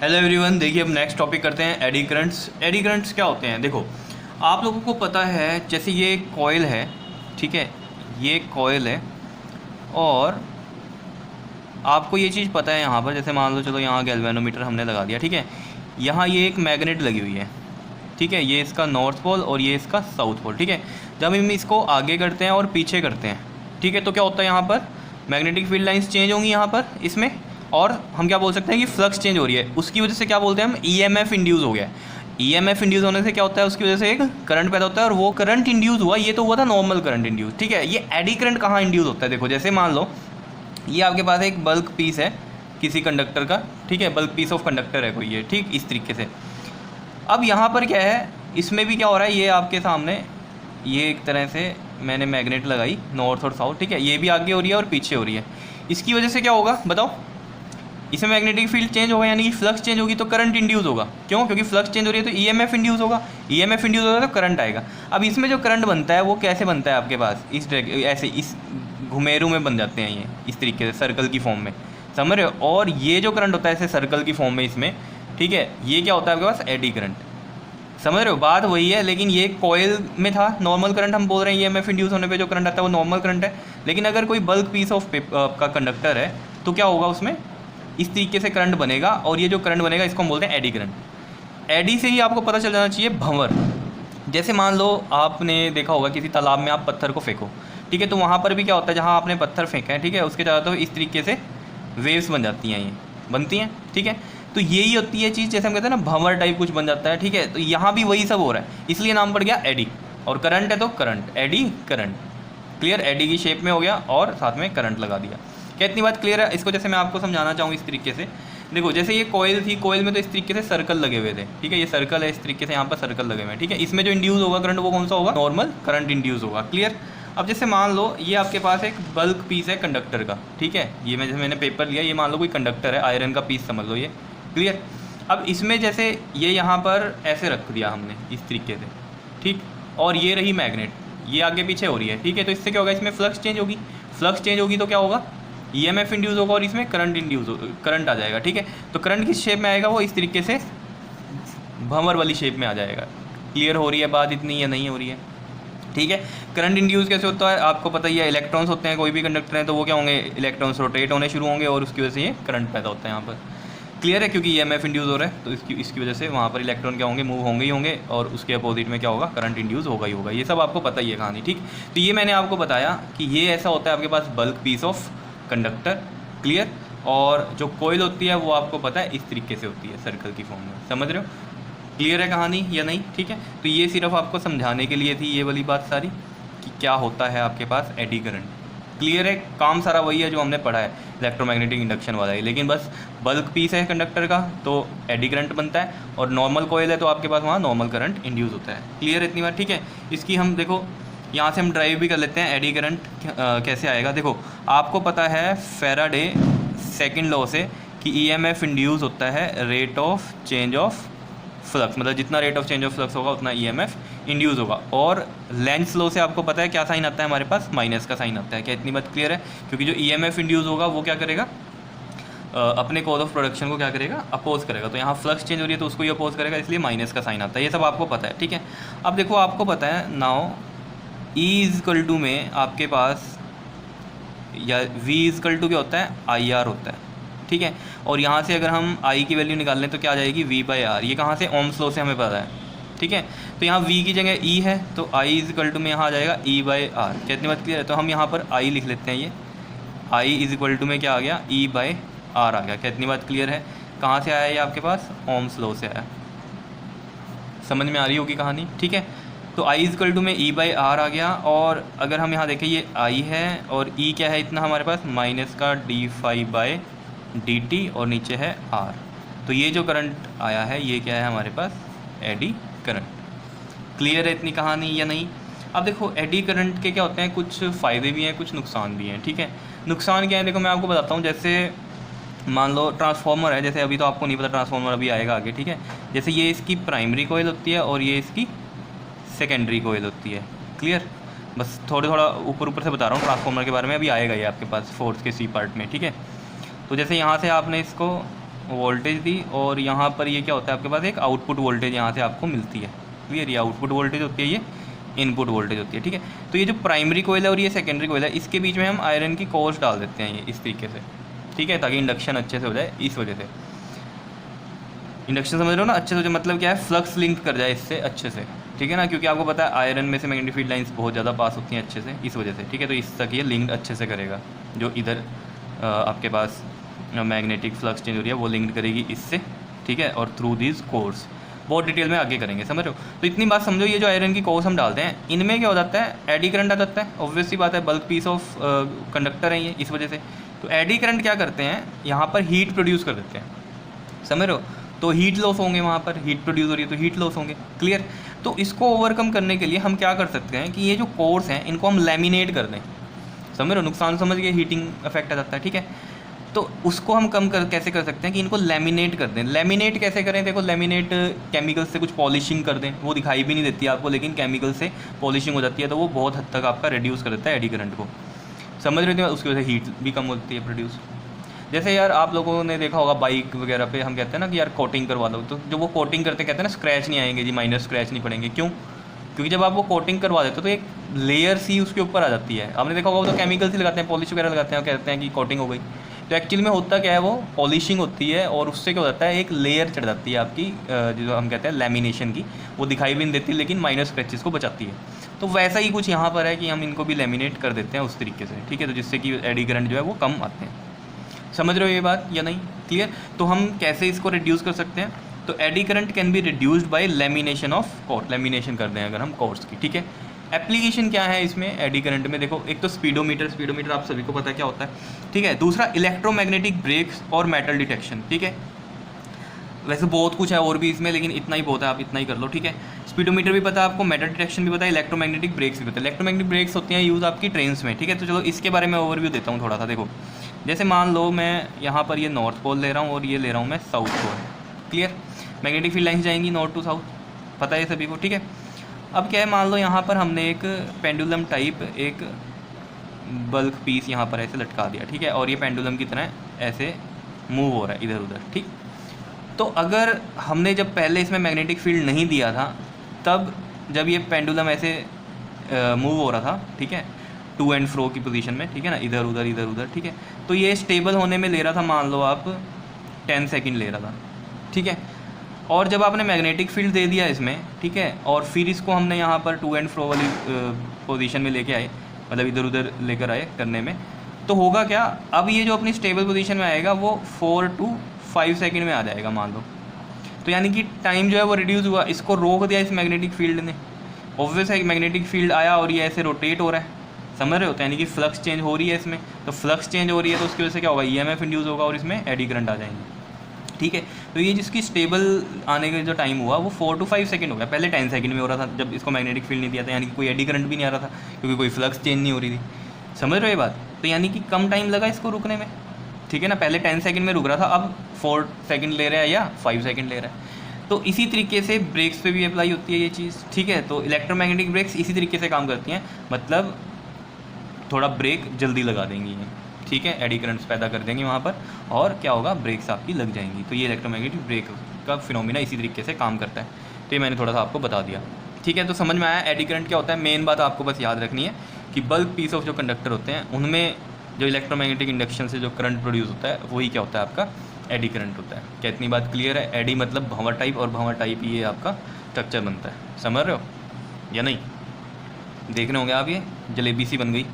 Hello everyone, देखिए अब next topic करते हैं एडी करंट्स। एडी करंट्स क्या होते हैं? देखो, आप लोगों को पता है जैसे ये कॉइल है, ठीक है, ये कॉइल है और आपको ये चीज़ पता है यहाँ पर, जैसे मान लो चलो यहाँ गैल्वेनोमीटर हमने लगा दिया, ठीक है, यहाँ ये एक मैग्नेट लगी हुई है, ठीक है, ये इसका नॉर्थ पोल और ये इसका साउथ पोल, ठीक है। जब हम इसको आगे करते हैं और पीछे करते हैं, ठीक है, तो क्या होता है यहाँ पर मैग्नेटिक फील्ड लाइंस चेंज होंगी यहाँ पर इसमें, और हम क्या बोल सकते हैं कि फ्लक्स चेंज हो रही है। उसकी वजह से क्या बोलते हैं हम, ईएमएफ इंड्यूस हो गया। ईएमएफ इंड्यूस होने से क्या होता है, उसकी वजह से एक करंट पैदा होता है, और वो करंट इंड्यूस हुआ, ये तो हुआ था नॉर्मल करंट इंड्यूस, ठीक है। ये एडी करंट कहाँ इंड्यूस होता है? देखो, जैसे मान लो ये आपके पास एक बल्क पीस है किसी कंडक्टर का, ठीक है, बल्क पीस ऑफ कंडक्टर है कोई ये, ठीक, इस तरीके से। अब यहाँ पर क्या है, इसमें भी क्या हो रहा है, ये आपके सामने ये एक तरह से मैंने मैग्नेट लगाई नॉर्थ और साउथ, ठीक है, ये भी आगे हो रही है और पीछे हो रही है। इसकी वजह से क्या होगा बताओ, इसमें मैग्नेटिक फील्ड चेंज होगा, यानी कि फ्लक्स चेंज होगी तो करंट इंड्यूस होगा। क्यों? क्योंकि फ्लक्स चेंज हो रही है तो ईएमएफ इंड्यूस होगा, ईएमएफ इंड्यूस होगा तो करंट आएगा। अब इसमें जो करंट बनता है वो कैसे बनता है आपके पास, इस ऐसे इस घुमेरू में बन जाते हैं ये, इस तरीके से सर्कल की फॉर्म में, समझ रहे हो। और ये जो करंट होता है ऐसे सर्कल की फॉर्म में इसमें, ठीक है, ये क्या होता है आपके पास, एडी करंट, समझ रहे हो। बात वही है, लेकिन ये कॉइल में था नॉर्मल करंट, हम बोल रहे हैं ईएमएफ इंड्यूस होने पे जो करंट आता है वो नॉर्मल करंट है। लेकिन अगर कोई बल्क पीस ऑफ का कंडक्टर है तो क्या होगा, उसमें इस तरीके से करंट बनेगा, और ये जो करंट बनेगा इसको हम बोलते हैं एडी करंट। एडी से ही आपको पता चल जाना चाहिए भंवर। जैसे मान लो आपने देखा होगा किसी तालाब में आप पत्थर को फेंको, ठीक है, तो वहाँ पर भी क्या होता है, जहाँ आपने पत्थर फेंका है, ठीक है, उसके चारों तरफ इस तरीके से वेव्स बन जाती हैं, ये बनती हैं, ठीक है। तो यही होती है चीज़, जैसे हम कहते हैं ना भंवर टाइप कुछ बन जाता है, ठीक है। तो यहाँ भी वही सब हो रहा है, इसलिए नाम पड़ गया एडी। और करंट है तो current, eddy current, clear. Eddy की शेप में हो गया और साथ में करंट लगा दिया। क्या इतनी बात क्लियर है? इसको जैसे मैं आपको समझाना चाहूँ इस तरीके से, देखो जैसे ये कॉइल थी, कॉइल में तो इस तरीके से सर्कल लगे हुए थे, ठीक है, ये सर्कल है, इस तरीके से यहाँ पर सर्कल लगे हुए हैं, ठीक है। इसमें जो इंड्यूस होगा करंट वो कौन सा होगा, नॉर्मल करंट इंड्यूस होगा, क्लियर। अब जैसे मान लो ये आपके पास एक बल्क पीस है कंडक्टर का, ठीक है, ये मैं जैसे मैंने पेपर लिया, ये मान लो कोई कंडक्टर है, आयरन का पीस समझ लो ये, क्लियर। अब इसमें जैसे ये यहाँ पर ऐसे रख दिया हमने इस तरीके से, ठीक, और ये रही मैग्नेट, ये आगे पीछे हो रही है, ठीक है। तो इससे क्या होगा, इसमें फ्लक्स चेंज होगी, फ्लक्स चेंज होगी तो क्या होगा, ईएमएफ इंड्यूस होगा और इसमें करंट करंट आ जाएगा, ठीक है। तो करंट किस शेप में आएगा, वो इस तरीके से भंवर वाली शेप में आ जाएगा। क्लियर हो रही है बात इतनी या नहीं हो रही है? ठीक है। करंट इंड्यूस कैसे होता है आपको पता ही है, इलेक्ट्रॉन्स होते हैं, कोई भी कंडक्टर है तो वो क्या होंगे, इलेक्ट्रॉन्स रोटेट होने शुरू होंगे और उसकी वजह से ये करंट पैदा होता है यहाँ पर, क्लियर है। क्योंकि ईएमएफ इंड्यूस हो रहा है तो इसकी वजह से वहाँ पर इलेक्ट्रॉन क्या होंगे, मूव होंगे ही होंगे, और उसके अपोजिट में क्या होगा, करंट इंड्यूस होगा ही होगा। ये सब आपको पता ही है कहानी, ठीक। तो ये मैंने आपको बताया कि ये ऐसा होता है आपके पास bulk piece of conductor, clear. और जो कोयल होती है वो आपको पता है इस तरीके से होती है, सर्कल की फॉर्म में, समझ रहे हो? क्लियर है कहानी या नहीं? ठीक है। तो ये सिर्फ आपको समझाने के लिए थी ये वाली बात सारी, कि क्या होता है आपके पास एडी करंट। क्लियर है, काम सारा वही है जो हमने पढ़ा है इलेक्ट्रोमैग्नेटिक इंडक्शन वाला ही, लेकिन बस बल्क पीस है कंडक्टर का तो एडी करंट बनता है, और नॉर्मल कोयल है तो आपके पास वहाँ नॉर्मल करंट इंड्यूस होता है। क्लियर है इतनी बात? ठीक है। इसकी हम देखो यहाँ से हम ड्राइव भी कर लेते हैं एडी करंट कैसे आएगा। देखो आपको पता है फैराडे सेकंड लॉ से कि ईएमएफ इंड्यूस होता है rate of change of flux, मतलब जितना rate of change of flux होगा उतना ईएमएफ इंड्यूस होगा। और लेंस लॉ से आपको पता है क्या साइन आता है हमारे पास, माइनस का साइन आता है। क्या इतनी बात क्लियर है? क्योंकि जो ईएमएफ इंड्यूस होगा वो क्या करेगा, अपने कॉज ऑफ प्रोडक्शन को क्या करेगा, अपोज करेगा। तो यहाँ फ्लक्स चेंज हो रही है तो उसको ही अपोज करेगा, इसलिए माइनस का साइन आता है। ये सब आपको पता है, ठीक है। अब देखो आपको पता है नाउ E इजकल टू में आपके पास या V इजकल टू क्या होता है, IR होता है, ठीक है। और यहाँ से अगर हम I की वैल्यू निकाल लें तो क्या आ जाएगी, V/R। ये कहाँ से, ओम्स लॉ से हमें पता है, ठीक है। तो यहाँ V की जगह E है तो I इजकल टू में यहाँ आ जाएगा E/R। कितनी बात क्लियर है? तो हम यहाँ पर I लिख लेते हैं, ये I इजकल टू में क्या आ गया, E/R आ गया। कितनी बात क्लियर है? कहाँ से आया ये आपके पास, ओम्स लॉ से आया। समझ में आ रही होगी कहानी, ठीक है। तो I इजकल टू में E/R आ गया, और अगर हम यहाँ देखें ये I है और E क्या है इतना हमारे पास, माइनस का d∅dt, और नीचे है R। तो ये जो करंट आया है ये क्या है हमारे पास, एडी करंट। क्लियर है इतनी कहानी या नहीं? अब देखो एडी करंट के क्या होते हैं, कुछ फ़ायदे भी हैं कुछ नुकसान भी हैं, ठीक है। नुकसान क्या है, देखो मैं आपको बताता हूँ। जैसे मान लो ट्रांसफार्मर है, जैसे अभी तो आपको नहीं पता, ट्रांसफार्मर अभी आएगा आगे, ठीक है। जैसे ये इसकी प्राइमरी कोयल होती है और ये इसकी सेकेंडरी कोयल होती है, क्लियर। बस थोड़ा ऊपर से बता रहा हूँ ट्रांसफार्मर के बारे में, अभी आएगा ये आपके पास फोर्थ के C पार्ट में, ठीक है। तो जैसे यहाँ से आपने इसको वोल्टेज दी और यहाँ पर ये क्या होता है आपके पास एक आउटपुट वोल्टेज यहाँ से आपको मिलती है। क्लियर, ये आउटपुट वोल्टेज होती है, ये इनपुट वोल्टेज होती है। ठीक है, तो ये जो प्राइमरी कोयल है और ये सेकेंडरी कोयल है, इसके बीच में हम आयरन की कोर्स डाल देते हैं ये इस तरीके से। ठीक है, ताकि इंडक्शन अच्छे से हो जाए। इस वजह से इंडक्शन समझ रहे हो ना, अच्छे से हो जाए, मतलब क्या है, फ्लक्स लिंक कर जाए इससे अच्छे से। ठीक है ना, क्योंकि आपको पता है आयरन में से मैग्नेटिक फील्ड लाइंस बहुत ज़्यादा पास होती हैं अच्छे से, इस वजह से। ठीक है, तो इस तक ये लिंक्ड अच्छे से करेगा। जो इधर आपके पास मैग्नेटिक फ्लक्स चेंज हो रही है वो लिंक्ड करेगी इससे। ठीक है, और थ्रू दिस कोर्स बहुत डिटेल में आगे करेंगे, समझ रहे हो। तो इतनी बात समझो, ये जो आयरन की कोर्स हम डालते हैं इनमें क्या हो जाता है, एडी करंट आ जाता है। ऑब्वियसली बात है, बल्क पीस ऑफ कंडक्टर है ये, इस वजह से। तो एडी करंट क्या करते हैं, यहाँ पर हीट प्रोड्यूस कर देते हैं, समझ रहे हो। तो हीट लॉस होंगे, वहाँ पर हीट प्रोड्यूस हो रही है तो हीट लॉस होंगे। क्लियर, तो इसको ओवरकम करने के लिए हम क्या कर सकते हैं कि ये जो कोर्स हैं इनको हम लैमिनेट कर दें, समझ रहे हो। नुकसान समझ गए, हीटिंग इफेक्ट आ जाता है। ठीक है, तो उसको हम कैसे कर सकते हैं कि इनको लैमिनेट कर दें। लैमिनेट कैसे करें, देखो लैमिनेट केमिकल से कुछ पॉलिशिंग कर दें, वो दिखाई भी नहीं देती है आपको, लेकिन केमिकल से पॉलिशिंग हो जाती है, तो वो बहुत हद तक आपका रिड्यूस कर देता है एडी करंट को, समझ रहे थे। उसकी वजह से हीट भी कम होती है प्रोड्यूस। जैसे यार आप लोगों ने देखा होगा बाइक वगैरह पे हम कहते हैं ना कि यार कोटिंग करवा दो, तो जो वो कोटिंग करते कहते हैं ना स्क्रैच नहीं आएंगे जी, माइनर स्क्रैच नहीं पड़ेंगे। क्यों? क्योंकि जब आप वो कोटिंग करवा देते हो तो एक लेयर सी उसके ऊपर आ जाती है। आपने देखा होगा, वो तो केमिकल से लगाते हैं, पॉलिश वगैरह लगाते हैं, कहते हैं कि कोटिंग हो गई। तो एक्चुअली में होता क्या है, वो पॉलिशिंग होती है और उससे क्या होता है, एक लेयर चढ़ जाती है आपकी, जो हम कहते हैं लैमिनेशन की। वो दिखाई भी नहीं देती लेकिन माइनर स्क्रैचेस को बचाती है। तो वैसा ही कुछ यहाँ पर है कि हम इनको भी लैमिनेट कर देते हैं उस तरीके से। ठीक है, तो जिससे कि एडी करंट जो है वो कम आते हैं। समझ रहे हो ये बात या नहीं? क्लियर। तो हम कैसे इसको रिड्यूस कर सकते हैं, तो eddy current can be reduced by lamination of core. Lamination कर दें अगर हम कोर्स की। ठीक है, एप्लीकेशन क्या है इसमें एडी करंट में, देखो एक तो स्पीडोमीटर आप सभी को पता है क्या होता है। ठीक है, दूसरा इलेक्ट्रोमैग्नेटिक ब्रेक्स और मेटल डिटेक्शन। ठीक है, वैसे बहुत कुछ है और भी इसमें, लेकिन इतना ही बहुत है, आप इतना ही कर लो। ठीक है, स्पीडोमीटर भी पता है आपको, मेटल डिटेक्शन भी पता है, इलेक्ट्रोमैग्नेटिक ब्रेक्स भी पता है। इलेक्ट्रोमैग्नेटिक ब्रेक्स होती हैं यूज़ आपकी ट्रेन्स में। ठीक है, तो चलो इसके बारे में ओवरव्यू देता हूँ थोड़ा सा। देखो जैसे मान लो मैं यहाँ पर ये नॉर्थ पोल ले रहा हूँ और ये ले रहा हूँ मैं south pole. Clear, magnetic field lines जाएंगी नॉर्थ टू साउथ, पता है सभी को। ठीक है, अब क्या है, मान लो यहाँ पर हमने एक पेंडुलम टाइप एक बल्क पीस यहाँ पर ऐसे लटका दिया। ठीक है, और ये पेंडुलम की तरह ऐसे मूव हो रहा है इधर उधर। ठीक, तो अगर हमने जब पहले इसमें मैग्नेटिक फील्ड नहीं दिया था, तब जब ये पेंडुलम ऐसे मूव हो रहा था, ठीक है, टू एंड फ्रो की पोजीशन में, ठीक है ना, इधर उधर। ठीक है, तो ये स्टेबल होने में ले रहा था, मान लो आप 10 सेकंड ले रहा था। ठीक है, और जब आपने मैग्नेटिक फील्ड दे दिया इसमें, ठीक है, और फिर इसको हमने यहाँ पर टू एंड फ्रो वाली पोजीशन में लेके आए, मतलब इधर उधर लेकर आए करने में, तो होगा क्या, अब ये जो अपनी स्टेबल पोजीशन में आएगा वो 4 to 5 सेकंड में आ जाएगा मान लो। तो यानी कि टाइम जो है वो रिड्यूस हुआ, इसको रोक दिया इस मैग्नेटिक फील्ड ने। ऑब्वियस है मैग्नेटिक फील्ड आया और ये ऐसे रोटेट हो रहा है, समझ रहे हो, तो यानी कि फ्लक्स चेंज हो रही है इसमें। तो फ्लक्स चेंज हो रही है तो उसकी वजह से क्या होगा, ईएमएफ इंड्यूस होगा और इसमें एडी करंट आ जाएंगे। ठीक है, तो ये जिसकी स्टेबल आने का जो टाइम हुआ वो 4 to 5 सेकंड हो गया। पहले 10 सेकंड में हो रहा था जब इसको मैग्नेटिक फील्ड नहीं दिया था, यानी कि कोई एडी करंट भी नहीं आ रहा था क्योंकि कोई फ्लक्स चेंज नहीं हो रही थी। समझ रहे हो ये बात? तो यानी कि कम टाइम लगा इसको रुकने में। ठीक है ना, पहले 10 सेकंड में रुक रहा था, अब 4 सेकंड ले रहा है या 5 सेकंड ले रहा है। तो इसी तरीके से ब्रेक्स पे भी अप्लाई होती है ये चीज़। ठीक है, तो इलेक्ट्रोमैग्नेटिक ब्रेक्स इसी तरीके से काम करती हैं, मतलब थोड़ा ब्रेक जल्दी लगा देंगी ये। ठीक है, एडी करंट्स पैदा कर देंगे वहाँ पर और क्या होगा, ब्रेक्स आपकी लग जाएंगी। तो ये इलेक्ट्रोमैग्नेटिक ब्रेक का फिनोमिना इसी तरीके से काम करता है। तो ये मैंने थोड़ा सा आपको बता दिया। ठीक है, तो समझ में आया एडी करंट क्या होता है। मेन बात आपको बस याद रखनी है कि बल्क पीस ऑफ जो कंडक्टर होते हैं उनमें जो इलेक्ट्रोमैग्नेटिक इंडक्शन से जो करंट प्रोड्यूस होता है वही क्या होता है, आपका एडी करंट होता है। क्या इतनी बात क्लियर है? एडी मतलब भंवर टाइप, और भंवर टाइप ये आपका स्ट्रक्चर बनता है। समझ रहे हो या नहीं? देख रहे होंगे आप, ये जलेबी सी बन गई।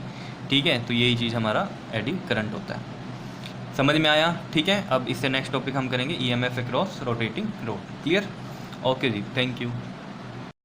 ठीक है, तो यही चीज़ हमारा एडी करंट होता है। समझ में आया? ठीक है, अब इससे नेक्स्ट टॉपिक हम करेंगे EMF across rotating rod. Clear? Okay जी, थैंक यू।